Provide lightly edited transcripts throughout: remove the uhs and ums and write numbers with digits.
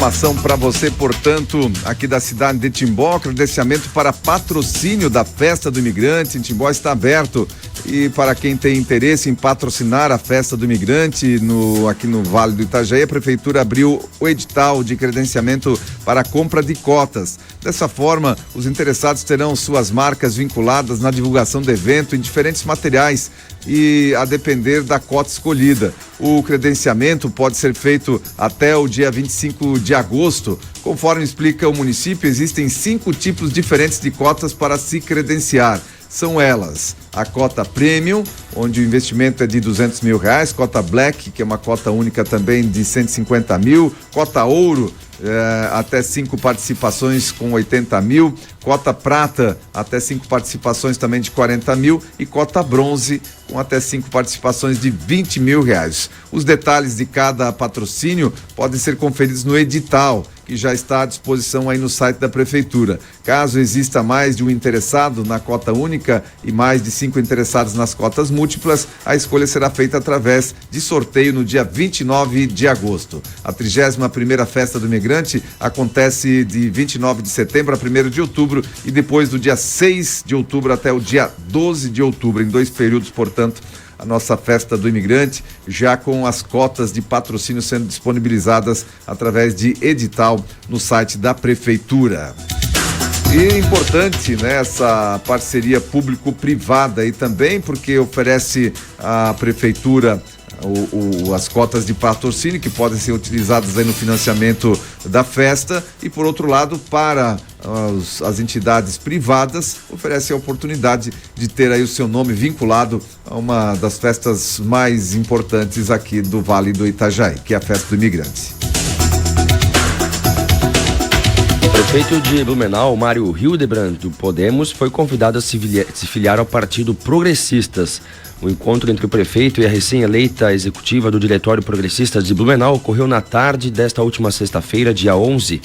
Informação para você, portanto, aqui da cidade de Timbó, credenciamento para patrocínio da Festa do Imigrante em Timbó está aberto. E para quem tem interesse em patrocinar a Festa do Imigrante aqui no Vale do Itajaí, a Prefeitura abriu o edital de credenciamento para a compra de cotas. Dessa forma, os interessados terão suas marcas vinculadas na divulgação do evento em diferentes materiais e a depender da cota escolhida. O credenciamento pode ser feito até o dia 25 de agosto. Conforme explica o município, existem 5 tipos diferentes de cotas para se credenciar. São elas: a cota Premium, onde o investimento é de R$200 mil, cota Black, que é uma cota única também de R$150 mil, cota Ouro, até 5 participações com 80 mil, cota Prata, até 5 participações também de 40 mil e cota Bronze, com até 5 participações de R$20 mil. Os detalhes de cada patrocínio podem ser conferidos no edital, que já está à disposição aí no site da Prefeitura. Caso exista mais de um interessado na cota única e mais de 5 interessados nas cotas múltiplas, a escolha será feita através de sorteio no dia 29 de agosto. A 31ª Festa do Imigrante acontece de 29 de setembro a 1º de outubro e depois do dia 6 de outubro até o dia 12 de outubro, em 2 períodos, portanto, a nossa Festa do Imigrante, já com as cotas de patrocínio sendo disponibilizadas através de edital no site da Prefeitura. E importante, né, essa parceria público-privada aí também, porque oferece à Prefeitura as cotas de patrocínio que podem ser utilizadas aí no financiamento da festa e, por outro lado, para as entidades privadas, oferece a oportunidade de ter aí o seu nome vinculado a uma das festas mais importantes aqui do Vale do Itajaí, que é a Festa do Imigrante. O prefeito de Blumenau, Mário Hildebrand, do Podemos, foi convidado a se filiar ao Partido Progressistas. O encontro entre o prefeito e a recém-eleita executiva do Diretório Progressista de Blumenau ocorreu na tarde desta última sexta-feira, dia 11.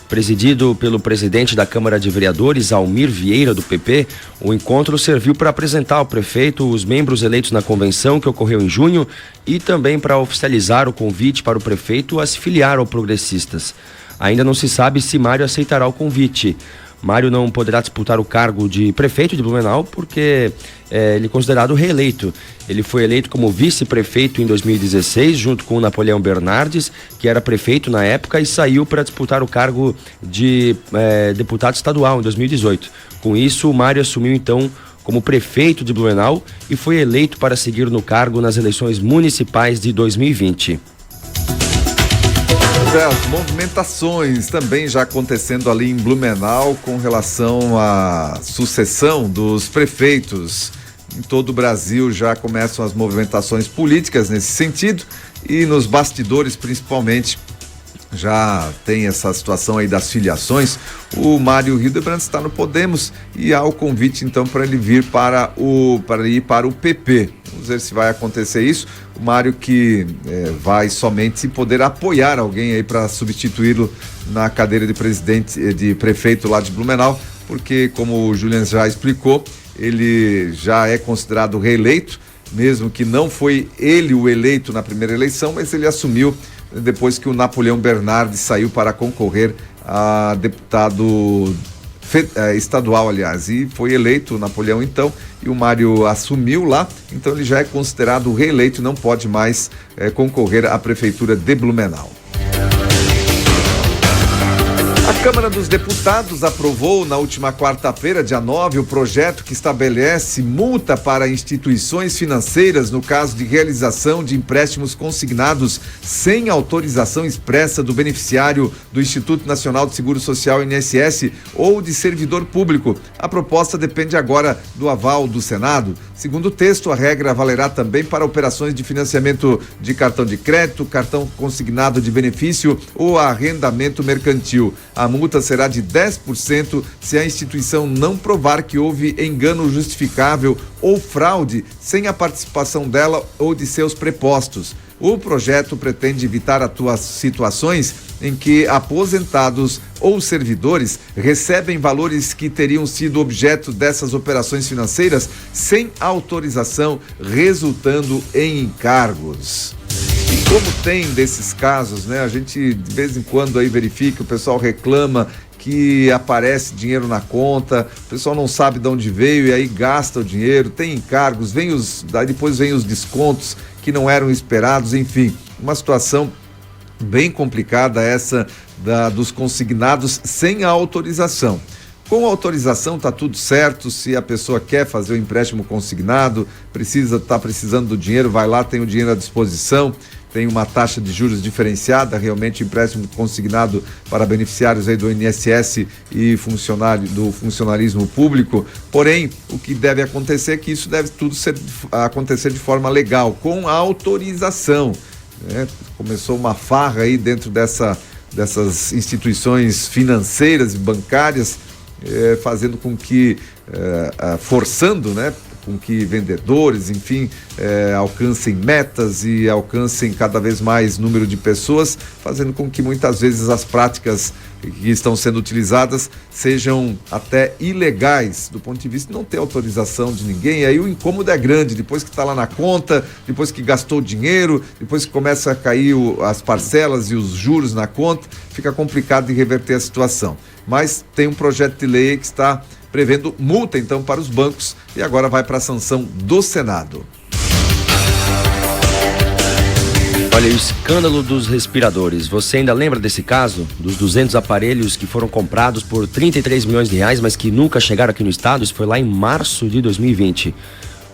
Presidido pelo presidente da Câmara de Vereadores, Almir Vieira, do PP, o encontro serviu para apresentar ao prefeito os membros eleitos na convenção que ocorreu em junho e também para oficializar o convite para o prefeito a se filiar ao Progressistas. Ainda não se sabe se Mário aceitará o convite. Mário não poderá disputar o cargo de prefeito de Blumenau porque ele é considerado reeleito. Ele foi eleito como vice-prefeito em 2016, junto com o Napoleão Bernardes, que era prefeito na época, e saiu para disputar o cargo de deputado estadual em 2018. Com isso, o Mário assumiu então como prefeito de Blumenau e foi eleito para seguir no cargo nas eleições municipais de 2020. As movimentações também já acontecendo ali em Blumenau com relação à sucessão dos prefeitos. Em todo o Brasil já começam as movimentações políticas nesse sentido e nos bastidores principalmente já tem essa situação aí das filiações. O Mário Hildebrand está no Podemos e há o convite então para ele vir para ir para o PP. Vamos ver se vai acontecer isso. O Mário que vai somente poder apoiar alguém aí para substituí-lo na cadeira de prefeito lá de Blumenau, porque como o Julian já explicou, ele já é considerado reeleito, mesmo que não foi ele o eleito na primeira eleição, mas ele assumiu depois que o Napoleão Bernardes saiu para concorrer a deputado estadual, aliás, e foi eleito o Napoleão então, e o Mário assumiu lá, então ele já é considerado reeleito e não pode mais concorrer à prefeitura de Blumenau. A Câmara dos Deputados aprovou na última quarta-feira, dia 9, o projeto que estabelece multa para instituições financeiras no caso de realização de empréstimos consignados sem autorização expressa do beneficiário do Instituto Nacional de Seguro Social, INSS, ou de servidor público. A proposta depende agora do aval do Senado. Segundo o texto, a regra valerá também para operações de financiamento de cartão de crédito, cartão consignado de benefício ou arrendamento mercantil. A multa será de 10% se a instituição não provar que houve engano justificável ou fraude sem a participação dela ou de seus prepostos. O projeto pretende evitar situações em que aposentados ou servidores recebem valores que teriam sido objeto dessas operações financeiras sem autorização, resultando em encargos. como tem desses casos, né? A gente de vez em quando aí verifica, o pessoal reclama que aparece dinheiro na conta, o pessoal não sabe de onde veio e aí gasta o dinheiro, tem encargos, depois vem os descontos que não eram esperados, enfim, uma situação bem complicada essa dos consignados sem a autorização. Com a autorização está tudo certo, se a pessoa quer fazer o empréstimo consignado, está precisando do dinheiro, vai lá, tem o dinheiro à disposição, tem uma taxa de juros diferenciada, realmente empréstimo consignado para beneficiários aí do INSS e do funcionalismo público. Porém, o que deve acontecer é que isso deve tudo acontecer de forma legal, com a autorização, né? Começou uma farra aí dentro dessas instituições financeiras e bancárias, fazendo com que, forçando, né, com que vendedores, enfim, alcancem metas e alcancem cada vez mais número de pessoas, fazendo com que muitas vezes as práticas que estão sendo utilizadas sejam até ilegais, do ponto de vista de não ter autorização de ninguém. E aí o incômodo é grande, depois que está lá na conta, depois que gastou dinheiro, depois que começa a cair as parcelas e os juros na conta, fica complicado de reverter a situação. Mas tem um projeto de lei que está prevendo multa, então, para os bancos e agora vai para a sanção do Senado. Olha, o escândalo dos respiradores. Você ainda lembra desse caso? Dos 200 aparelhos que foram comprados por 33 milhões de reais, mas que nunca chegaram aqui no estado? Isso foi lá em março de 2020. O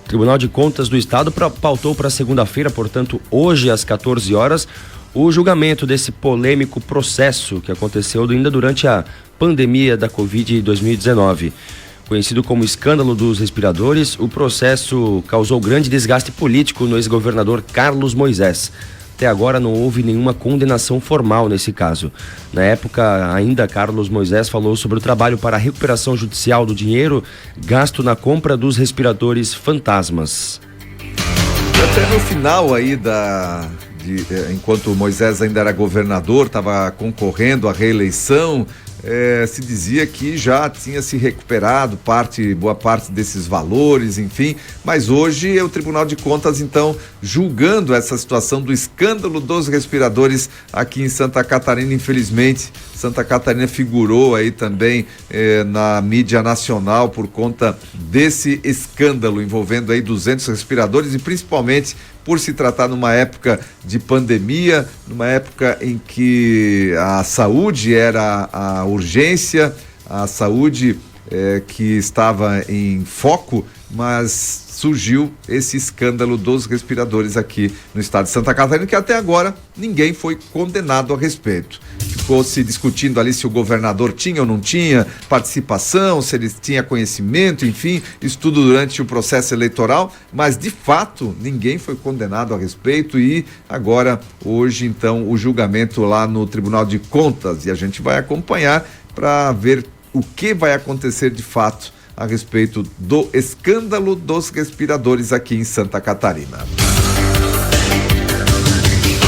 Tribunal de Contas do Estado pautou para segunda-feira, portanto, hoje às 14 horas, o julgamento desse polêmico processo que aconteceu ainda durante a pandemia da Covid em 2019. Conhecido como escândalo dos respiradores, o processo causou grande desgaste político no ex-governador Carlos Moisés. Até agora não houve nenhuma condenação formal nesse caso. Na época, ainda Carlos Moisés falou sobre o trabalho para a recuperação judicial do dinheiro gasto na compra dos respiradores fantasmas. Até no final aí enquanto Moisés ainda era governador, estava concorrendo à reeleição, se dizia que já tinha se recuperado boa parte desses valores, enfim, mas hoje é o Tribunal de Contas, então, julgando essa situação do escândalo dos respiradores aqui em Santa Catarina. Infelizmente, Santa Catarina figurou aí também na mídia nacional por conta desse escândalo envolvendo aí 200 respiradores e principalmente por se tratar numa época de pandemia, numa época em que a saúde era a urgência, a saúde que estava em foco, mas surgiu esse escândalo dos respiradores aqui no estado de Santa Catarina, que até agora ninguém foi condenado a respeito. Ficou se discutindo ali se o governador tinha ou não tinha participação, se ele tinha conhecimento, enfim, isso tudo durante o processo eleitoral, mas de fato ninguém foi condenado a respeito e agora, hoje então, o julgamento lá no Tribunal de Contas, e a gente vai acompanhar para ver o que vai acontecer de fato a respeito do escândalo dos respiradores aqui em Santa Catarina.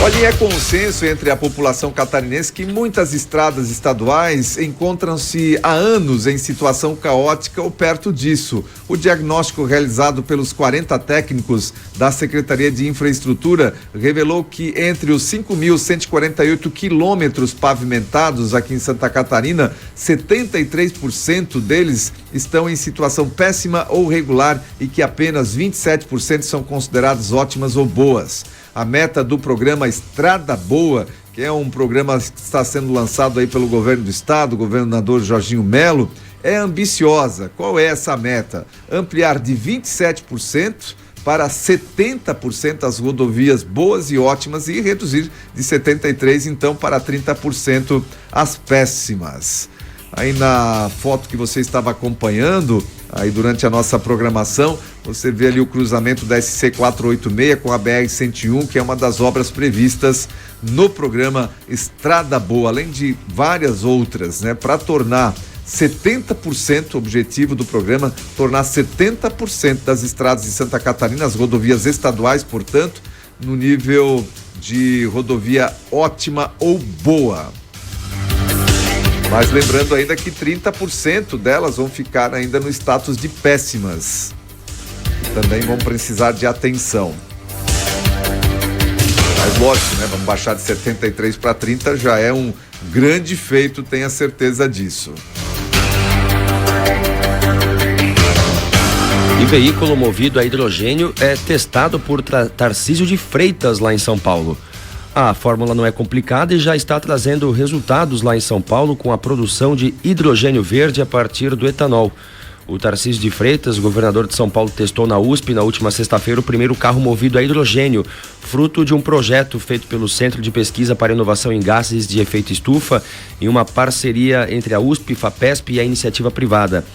Olha, é consenso entre a população catarinense que muitas estradas estaduais encontram-se há anos em situação caótica ou perto disso. O diagnóstico realizado pelos 40 técnicos da Secretaria de Infraestrutura revelou que entre os 5.148 quilômetros pavimentados aqui em Santa Catarina, 73% deles estão em situação péssima ou regular e que apenas 27% são consideradas ótimas ou boas. A meta do programa Estrada Boa, que é um programa que está sendo lançado aí pelo governo do estado, o governador Jorginho Melo, é ambiciosa. Qual é essa meta? Ampliar de 27% para 70% as rodovias boas e ótimas e reduzir de 73% então para 30% as péssimas. Aí na foto que você estava acompanhando, aí durante a nossa programação, você vê ali o cruzamento da SC 486 com a BR 101, que é uma das obras previstas no programa Estrada Boa, além de várias outras, né? Para tornar 70%, o objetivo do programa, tornar 70% das estradas de Santa Catarina, as rodovias estaduais, portanto, no nível de rodovia ótima ou boa. Mas lembrando ainda que 30% delas vão ficar ainda no status de péssimas. Também vão precisar de atenção. Mas lógico, né? Vamos baixar de 73 para 30, já é um grande feito, tenha certeza disso. E veículo movido a hidrogênio é testado por Tarcísio de Freitas, lá em São Paulo. A fórmula não é complicada e já está trazendo resultados lá em São Paulo com a produção de hidrogênio verde a partir do etanol. O Tarcísio de Freitas, governador de São Paulo, testou na USP na última sexta-feira o primeiro carro movido a hidrogênio, fruto de um projeto feito pelo Centro de Pesquisa para Inovação em Gases de Efeito Estufa, em uma parceria entre a USP, FAPESP e a iniciativa privada.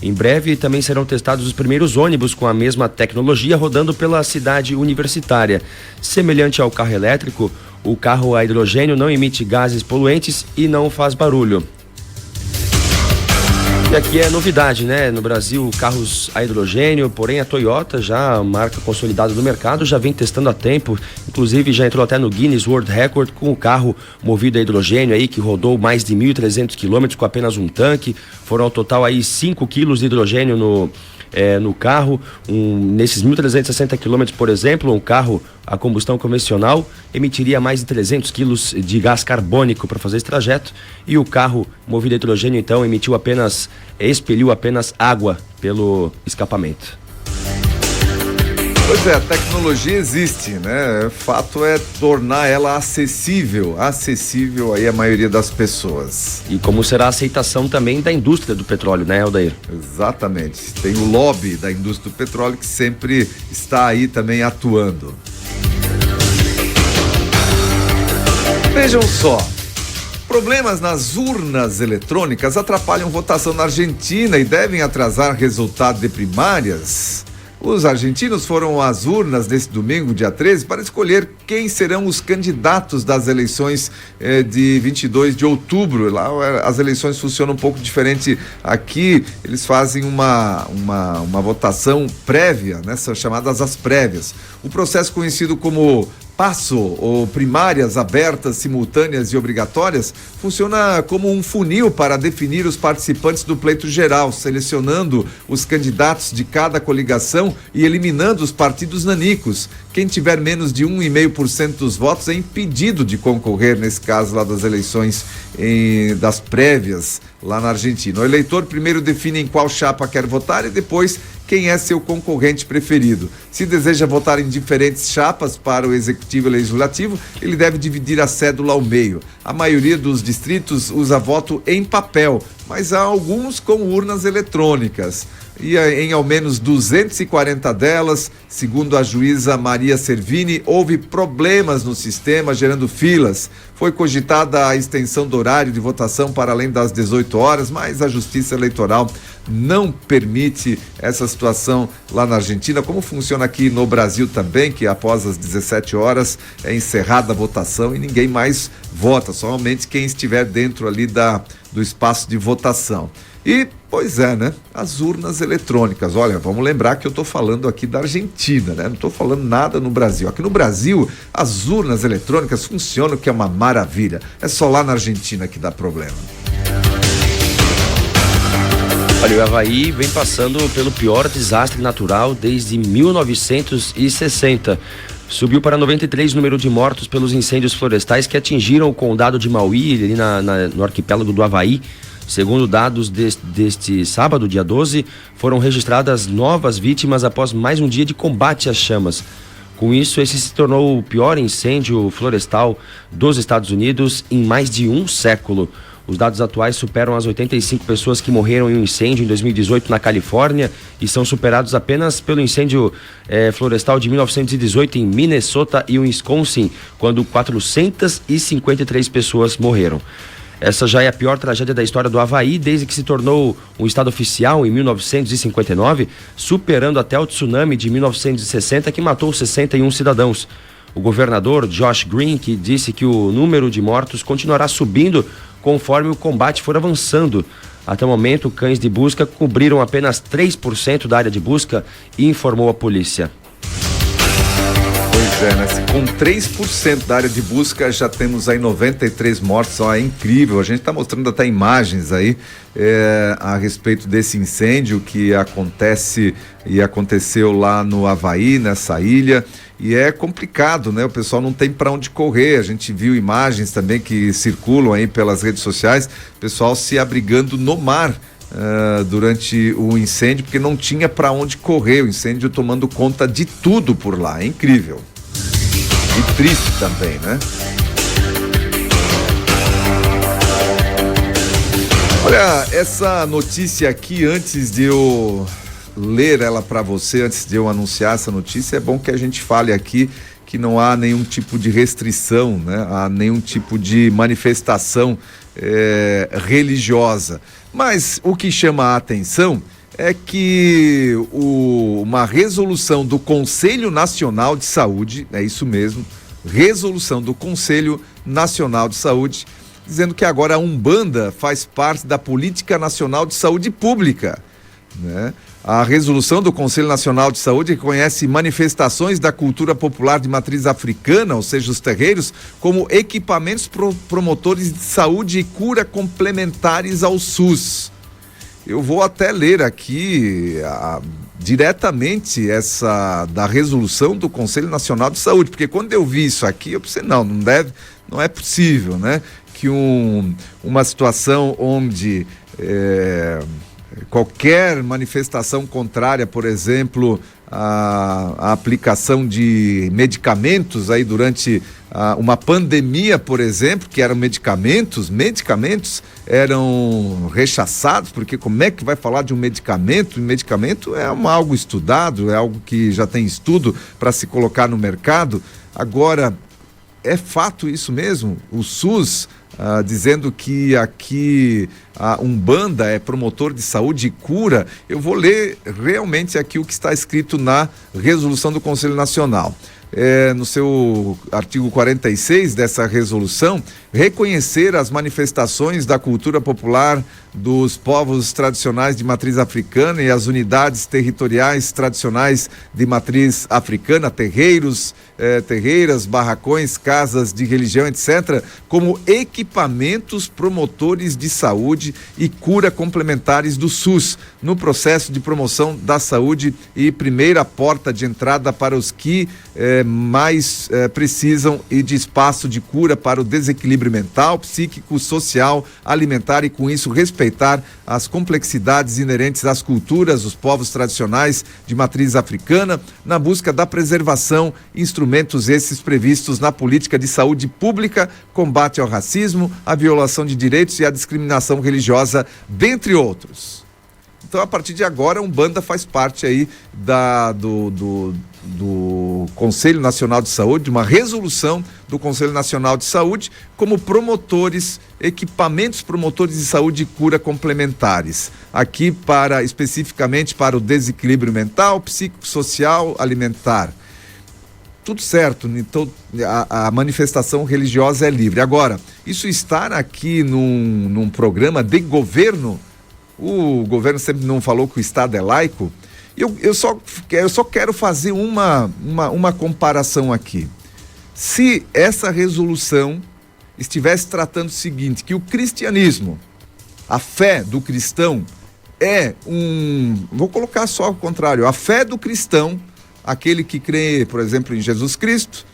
Em breve também serão testados os primeiros ônibus com a mesma tecnologia rodando pela cidade universitária. Semelhante ao carro elétrico, o carro a hidrogênio não emite gases poluentes e não faz barulho. E aqui é novidade, né? No Brasil, carros a hidrogênio, porém a Toyota, já marca consolidada do mercado, já vem testando há tempo, inclusive já entrou até no Guinness World Record com o carro movido a hidrogênio aí, que rodou mais de 1.300 quilômetros com apenas um tanque. Foram ao total aí 5 quilos de hidrogênio no carro. Nesses 1.360 quilômetros, por exemplo, um carro a combustão convencional emitiria mais de 300 quilos de gás carbônico para fazer esse trajeto, e o carro movido a hidrogênio então expeliu apenas água pelo escapamento. Pois é, a tecnologia existe, né? O fato é tornar ela acessível aí à maioria das pessoas. E como será a aceitação também da indústria do petróleo, né, Aldair? Exatamente. Tem o lobby da indústria do petróleo que sempre está aí também atuando. Vejam só, problemas nas urnas eletrônicas atrapalham votação na Argentina e devem atrasar resultado de primárias. Os argentinos foram às urnas nesse domingo, dia 13, para escolher quem serão os candidatos das eleições de 22 de outubro. Lá as eleições funcionam um pouco diferente. Aqui eles fazem uma votação prévia, né? São chamadas as prévias. O processo conhecido como PASSO, ou primárias abertas, simultâneas e obrigatórias, funciona como um funil para definir os participantes do pleito geral, selecionando os candidatos de cada coligação e eliminando os partidos nanicos. Quem tiver menos de 1,5% dos votos é impedido de concorrer, nesse caso lá das eleições das prévias lá na Argentina. O eleitor primeiro define em qual chapa quer votar e depois quem é seu concorrente preferido. Se deseja votar em diferentes chapas para o Executivo e Legislativo, ele deve dividir a cédula ao meio. A maioria dos distritos usa voto em papel, mas há alguns com urnas eletrônicas. E em ao menos 240 delas, segundo a juíza Maria Servini, houve problemas no sistema, gerando filas. Foi cogitada a extensão do horário de votação para além das 18 horas, mas a Justiça Eleitoral não permite essa situação lá na Argentina, como funciona aqui no Brasil também, que após as 17 horas é encerrada a votação e ninguém mais vota, somente quem estiver dentro ali do espaço de votação. E, pois é, né? As urnas eletrônicas. Olha, vamos lembrar que eu estou falando aqui da Argentina, né? Não estou falando nada no Brasil. Aqui no Brasil, as urnas eletrônicas funcionam, que é uma maravilha. É só lá na Argentina que dá problema. Olha, o Avaí vem passando pelo pior desastre natural desde 1960. Subiu para 93 o número de mortos pelos incêndios florestais que atingiram o condado de Maui, ali no arquipélago do Avaí. Segundo dados deste sábado, dia 12, foram registradas novas vítimas após mais um dia de combate às chamas. Com isso, esse se tornou o pior incêndio florestal dos Estados Unidos em mais de um século. Os dados atuais superam as 85 pessoas que morreram em um incêndio em 2018 na Califórnia e são superados apenas pelo incêndio florestal de 1918 em Minnesota e Wisconsin, quando 453 pessoas morreram. Essa já é a pior tragédia da história do Avaí desde que se tornou um estado oficial em 1959, superando até o tsunami de 1960 que matou 61 cidadãos. O governador Josh Green, que disse que o número de mortos continuará subindo conforme o combate for avançando. Até o momento, cães de busca cobriram apenas 3% da área de busca, informou a polícia. Pois Pois é, né? Com 3% da área de busca já temos aí 93 mortos, ó, é incrível. A gente está mostrando até imagens aí a respeito desse incêndio que acontece e aconteceu lá no Havaí, nessa ilha, e é complicado, né? O pessoal não tem para onde correr. A gente viu imagens também que circulam aí pelas redes sociais, pessoal se abrigando no mar durante o incêndio, porque não tinha para onde correr, o incêndio tomando conta de tudo por lá. É incrível e triste também, né? Olha, essa notícia aqui, antes de eu ler ela para você, antes de eu anunciar essa notícia, é bom que a gente fale aqui que não há nenhum tipo de restrição, né? Há nenhum tipo de manifestação religiosa. Mas o que chama a atenção é que uma resolução do Conselho Nacional de Saúde, é isso mesmo, resolução do Conselho Nacional de Saúde, dizendo que agora a Umbanda faz parte da Política Nacional de Saúde Pública, né? A resolução do Conselho Nacional de Saúde reconhece manifestações da cultura popular de matriz africana, ou seja, os terreiros, como equipamentos promotores de saúde e cura complementares ao SUS. Eu vou até ler aqui diretamente essa da resolução do Conselho Nacional de Saúde, porque quando eu vi isso aqui, eu pensei, não é possível, né? Que uma situação onde qualquer manifestação contrária, por exemplo, a aplicação de medicamentos aí durante uma pandemia, por exemplo, que eram medicamentos eram rechaçados, porque como é que vai falar de um medicamento? Medicamento é algo estudado, é algo que já tem estudo para se colocar no mercado. Agora, é fato isso mesmo? O SUS dizendo que aqui a Umbanda é promotor de saúde e cura. Eu vou ler realmente aqui o que está escrito na resolução do Conselho Nacional. No seu artigo 46 dessa resolução, reconhecer as manifestações da cultura popular dos povos tradicionais de matriz africana e as unidades territoriais tradicionais de matriz africana, terreiros, terreiras, barracões, casas de religião, etc., como equipamentos promotores de saúde e cura complementares do SUS, no processo de promoção da saúde e primeira porta de entrada para os que mais precisam e de espaço de cura para o desequilíbrio mental, psíquico, social, alimentar e com isso respeitar as complexidades inerentes às culturas dos povos tradicionais de matriz africana, na busca da preservação, instrumentos esses previstos na política de saúde pública, combate ao racismo, à violação de direitos e à discriminação religiosa, dentre outros. Então, a partir de agora, a Umbanda faz parte aí do Conselho Nacional de Saúde, de uma resolução do Conselho Nacional de Saúde, como promotores, equipamentos promotores de saúde e cura complementares. Aqui especificamente para o desequilíbrio mental, psicossocial, alimentar. Tudo certo, então a manifestação religiosa é livre. Agora, isso estar aqui num programa de governo, o governo sempre não falou que o Estado é laico. Eu só quero fazer uma comparação aqui. Se essa resolução estivesse tratando o seguinte, que o cristianismo, a fé do cristão vou colocar só ao contrário, a fé do cristão, aquele que crê, por exemplo, em Jesus Cristo,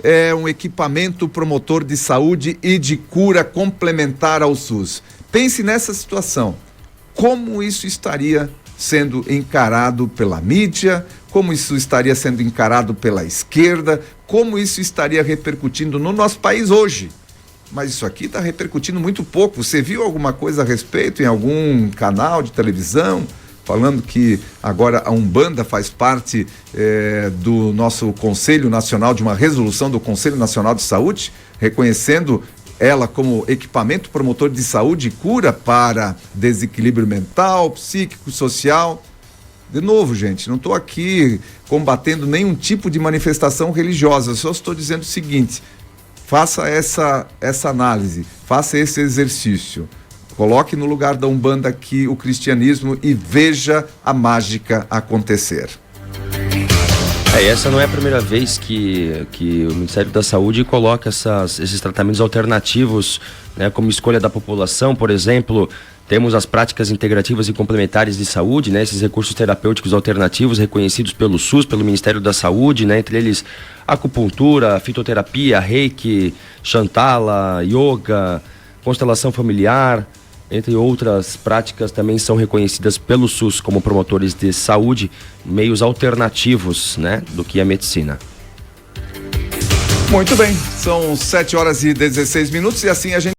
é um equipamento promotor de saúde e de cura complementar ao SUS. Pense nessa situação. Como isso estaria sendo encarado pela mídia, como isso estaria sendo encarado pela esquerda, como isso estaria repercutindo no nosso país hoje. Mas isso aqui está repercutindo muito pouco. Você viu alguma coisa a respeito em algum canal de televisão, falando que agora a Umbanda faz parte do nosso Conselho Nacional, de uma resolução do Conselho Nacional de Saúde, reconhecendo ela como equipamento promotor de saúde e cura para desequilíbrio mental, psíquico, social. De novo, gente, não estou aqui combatendo nenhum tipo de manifestação religiosa, eu só estou dizendo o seguinte: faça essa análise, faça esse exercício, coloque no lugar da Umbanda aqui o cristianismo e veja a mágica acontecer. Essa não é a primeira vez que o Ministério da Saúde coloca esses tratamentos alternativos, né, como escolha da população. Por exemplo, temos as práticas integrativas e complementares de saúde, né, esses recursos terapêuticos alternativos reconhecidos pelo SUS, pelo Ministério da Saúde, né, entre eles acupuntura, fitoterapia, reiki, Shantala, yoga, constelação familiar, entre outras práticas, também são reconhecidas pelo SUS como promotores de saúde, meios alternativos, né, do que a medicina. Muito bem, são 7 horas e 16 minutos e assim a gente